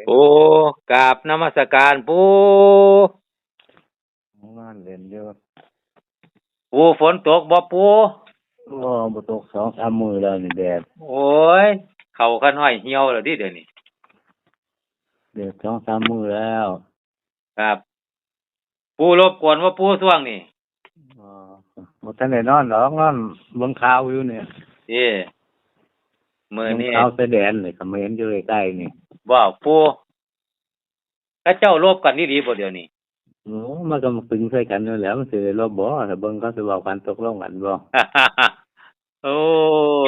โอ้กราบนมัสการปู่งานเล่นเยอะ ปู่ฝนตกบ่ปู่ก็บ่ตก2-3มื้อแล้วนี่แดดโอ้ยเข้าคันห้อยเหี่ยวแล้วดิเดี๋ยวนี้2-3มื้อแล้วครับปู่รบกวนว่าปู่ช่วงนี้อ๋อบ่ทันได้นอนดอกนอนเบิ่งข่าวอยู่เนี่ยเอ้มื้อเบิ่งนี้ข่าวชายแดนนี่เขมรอยู่ใกล้ๆนี่บ่ปู่เขาเจ้ารบกันดีๆบ่เดี๋ยวนี้ โอ้มันก็มาปึงใส่กันอยู่แหล้วมันสิได้รบบ่ถ้าเบิ่งเขาสิเว้ากันตกลงกันบ่ โอ้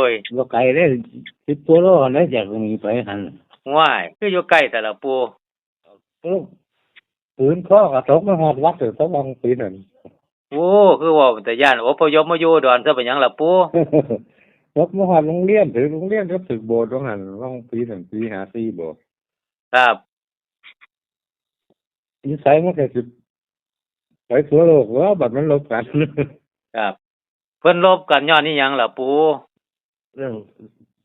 ยบ่ไกลเด้10กิโลเด้จากตรงนี้ไปหั่นว้ายคืออยู่ใกล้แต่ละปู่โอ้ปืนเคาะก็ตกมาฮอดวัดตกบางปีนั่น โอ้คือว่าแต่ย่านอพยพมาอยู่อุดอนซะเป็นหยังล่ะปู่ ตกมาฮอดโรงเรียนถึงโรงเรียนก็ถึงโบสถ์ว่าหั่นบางปีนั่นปี54บ่ ครับ นิสัยมันก็สิไปทั่วโลกว่าบัดมันลบกัน ครับเพิ่นรบกันย้อนอีหยังล่ะปู่ เรื่อง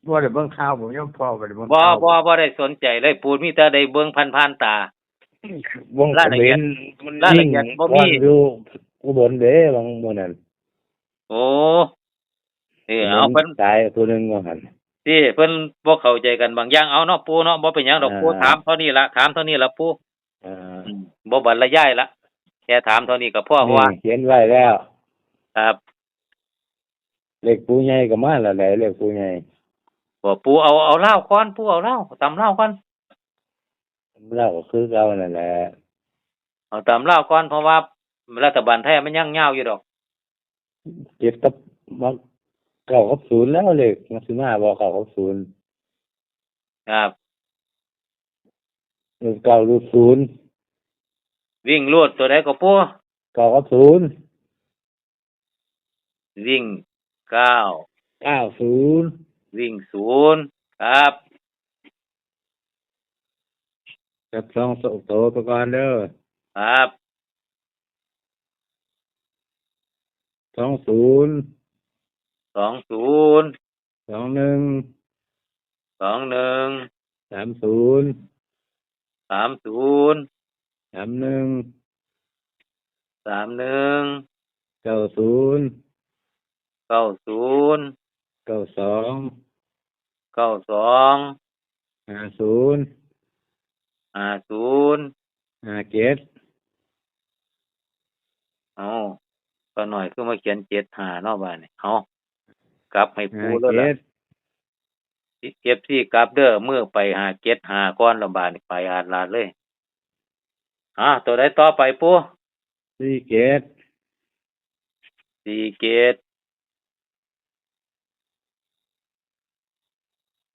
บ่ได้เบิ่งข่าวผมยังพอบ่ได้เบิ่งบ่ข่าวบ่ได้สนใจเลยปู่มีแต่ได้เบิ่งผ่านๆตา วง รายละเอียด มัน รายละเอียดบ่มี อยู่อุบลเด้บางมื้อนั้น โอ้เอาเพิ่น ตายตัวหนึงว่าหั่น ที่เพิ่นบ่เข้าใจกันบางอย่างเอาเนาะปู่เนาะบ่เป็นหยังดอกปู่ถามเท่านี้ล่ะถามเท่านี้ล่ะปู่ อ่า บ่บรรยายละแค่ถามเท่านี้ก็พอเพราะว่า นี่เขียนไว้แล้ว ครับ เลขปู่ใหญ่ก็มาแล้วแหละเลขปู่ใหญ่ บ่ปู่เอาเหล้าก่อนปู่เอาเหล้าตำเหล้าก่อน เราก็คือเก่านั่นแหละ เอาตำเหล้าก่อนเพราะว่ารัฐบาลไทยมันยังยาวอยู่ดอก เจ็ดกับมาเก้ากับศูนย์แล้วเลขมันสิมาบ่เก้ากับศูนย์ ครับ เก้ารูดศูนย์ วิ่งลวดตัวใดก็ปู่ เก้ากับศูนย์ วิ่งเก้า 90วิ่ง0ครับ กับ2โตไปก่อนเด้อ ครับ 20 20 21 21 30 30 31 31 90 90 92 92 50 50 57เอาก็หน่อยคือมาเขียน75เนาะบัดนี้เอากลับให้ปูแล้วล่ะ 57 เก็บซี่กลับเด้อมื้อไป575ก่อนแล้วบาดนี้ไปอาดลาดเลยตัวใดต่อไปปู 47 47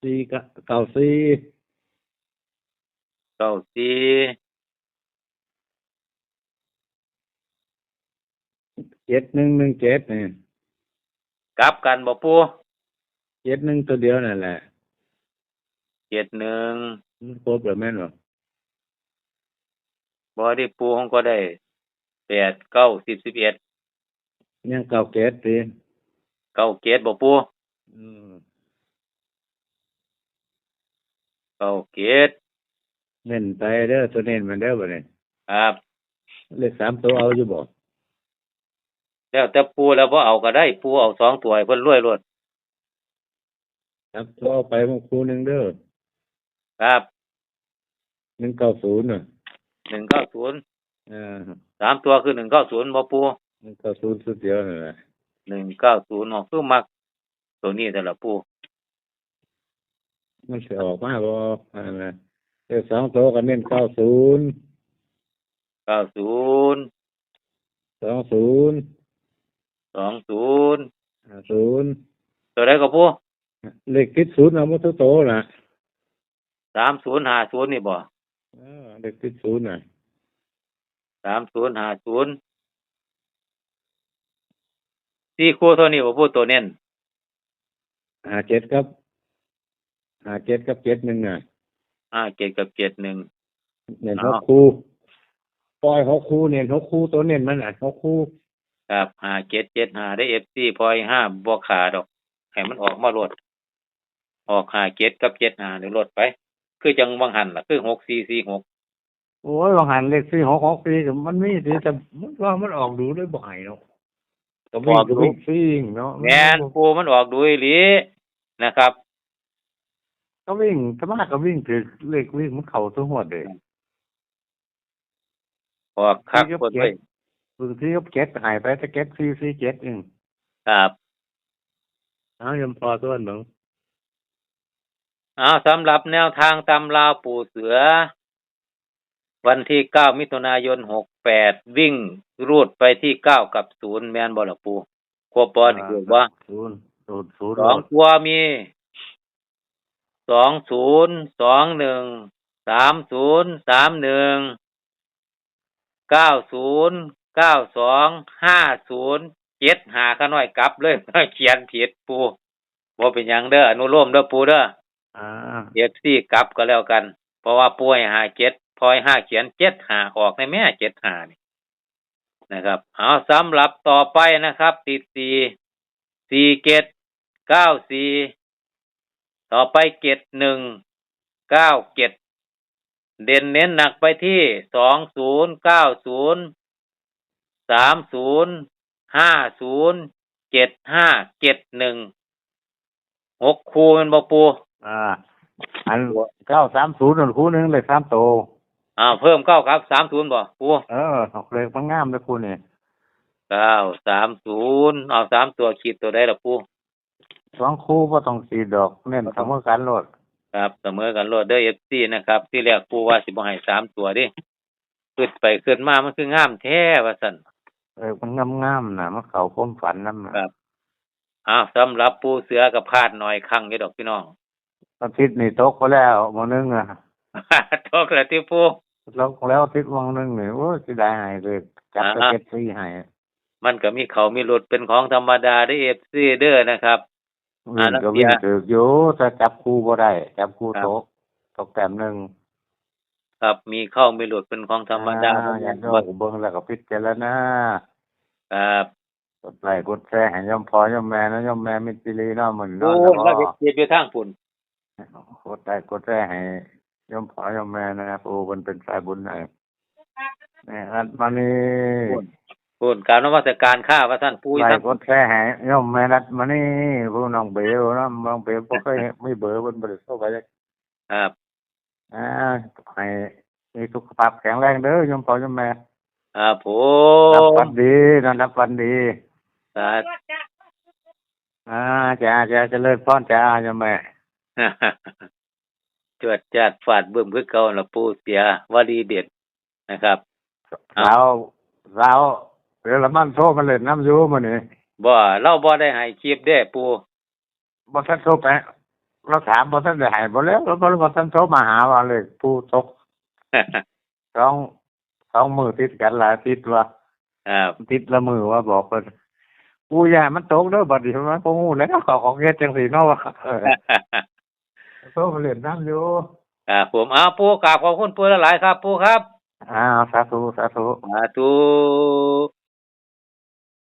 94 94 7117นี่ กลับกันบ่ปู 71ตัวเดียวนั่นแหละ 71มันครบแล้วแม่นบ่ บ่ได้ปูของก็ได้8 9 10 11ยัง97ติ 97บ่ปู อืม 97 เน้นไปเด้อตัวเน้นมันเด้อบัดนี้ ครับ เลข3ตัวเอาอยู่บ่ แล้วแต่ปูแล้วบ่เอาก็ได้ปูเอา2ตัวให้เพิ่นรวยโลด ครับตัวเอาไปมันคู่หนึงเด้อ ครับ 190น่ะ 190 เออ 3ตัวคือ190บ่ปู 190สุดเดียวนั่นแหละ 190คือมักตัวนี้แต่ละปู มันสิออกมาบ่อันนั้นน่ะเลข2ตัวก็เน้น90 90 20 20 50ตัวใดก็ปู เลขติดศูนย์เอาหมดทุกโตน่ะ 30 50นี่บ่ เลขติดศูนย์น่ะ 30 50 4คู่เท่านี้บ่ปูตัวเน้น 57ครับ57กับ71น่ะ 57กับ71 เน้น อ้าว 6คู่ปล่อย6คู่เน้น6คู่ตัวเน้นมันน่ะ6คู่ ครับ5775ได้ FC พอย5บ่ขาดอกให้มันออกมาโลดออก57กับ75นี่โลดไป คือจังวังหันล่ะคือ6446โอ้ยบางหันเลข4664ก็มันมีสิแต่มันว่ามันออกดูด้วยบ่ให้เนาะก็วิ่งก็วิ่งซิ่งเนาะ แม่นปูมันออกดูอีหลีนะครับ ก็วิ่งถ้ามาก็วิ่งถือเลขวิ่งมันเข้าทุกงวดเลย ออกคักเพิ่นเว้ย บางทีก็เก็ตหายไปแต่เก็ต447ครับ ยังพอส่วนหนึ่ง สำหรับแนวทางตำราวปู่เสือ วันที่9มิถุนายน68วิ่งรูดไปที่9กับ0แม่นบ่ล่ะปู่ครบบ่นี่คือบ่ 0 สองตัวมี20 21 30 31 90 92 50 75ขาน้อยกลับเลย เขียนผิดปู่บ่เป็นหยังเด้ออนุโลมเด้อปู่เด้อ FC กลับก็แล้วกัน เพราะว่าปู่ให้57พอให้5เขียน75ออกในแม่75นี่นะครับเอาสำหรับต่อไปนะครับติด4 47 94ต่อไป71 97เด่นเน้นหนักไปที่20 90 30 50 75 71 6คู่แม่นบ่ปู่ อัน930นั่นคู่หนึงเลย3โตว เพิ่ม9ครับ30บ่ปู่ เลยมันงามเลยคู่นี่ 930เอา3ตัวขีดตัวใดล่ะปู่ 2คู่บ่ต้องสีดอกเน้นเสมอกันโลด ครับเสมอกันโลดเด้อ FC นะครับ ที่แรกปู่ว่าสิบ่ให้3ตัวเดิขึ้นไปขึ้นมามันคืองามแท้ว่าซั่น มันงามๆน่ะมันเข้าความฝันนำ ครับสำหรับปู่เสือก็พลาดน้อยครั้งอยู่ดอกพี่น้อง อาทิตย์นี่ตกไปแล้วมื้อนึงอ่ะ ตกแล้วที่ปู่ ตกแล้วอาทิตย์วันนึงนี่โอ้ยสิได้ให้เลยจับไปเก็บฟรีให้ มันก็มีเขามีหลุดเป็นของธรรมดาเด้อ FC เด้อนะครับ ก็วิ่งถึกอยู่แต่จับคู่บ่ได้จับคู่ตกแต้มหนึง ครับมีเข้ามีหลุดเป็นของธรรมดา อย่างน้อยเบิ่งแล้วก็พิจารณา ครับ กดไลค์กดแชร์ให้ยอมพ่อยอมแม่นะยอมแม่มิตรีเนาะมื้อ โอ้ เนาะ เราเฮ็ดอยู่ทางพุ่น กดไลค์กดแชร์ให้ยอมพ่อยอมแม่นะครับโอ้เพิ่นเป็นสายบุญให้อันมานี่ พุ่นกราบนมัสการข้าว่าท่านปู่ ไลค์กดแชร์ให้ยอมแม่นัดมานี่ผู้น้องเบลเนาะน้องเบลบ่เคยมีเบอร์เพิ่นบ่ได้โทรไปเลย ครับ ให้มีสุขภาพแข็งแรงเด้อยอมพ่อยอมแม่ ครับผ รับ ม ฝันดีรับฝันดี สาธุ จ้าเจริญพรจ้ายอมแม่ จวดจาดฟาดบึ้มคือเก่าล่ะปู่เสียวลีเด็ดนะครับ เราเดี๋ยวละมันโทรมาเล่นน้ำอยู่มื้อนี้ บ่เราบ่ได้ให้คลิปเด้ปู่ บ่ทันโทรไปเราถามบ่ทันได้ให้บ่แล้วเราบ่ทันโทรมาหาว่าเลยผู้ตกสองมื้อติดกันหลายติดว่า ครับ ติดละมื้อว่าบอกเพิ่นกูอย่ามันตกเด้อบัดนี้มันบ่ฮู้แล้วเขาของเฮ็ดจังซี่เนาะว่าโทรมาเล่นน้ำอยู่ ครับผมปู่กราบขอบคุณปู่หลายๆครับปู่ครับ สาธุ สาธุ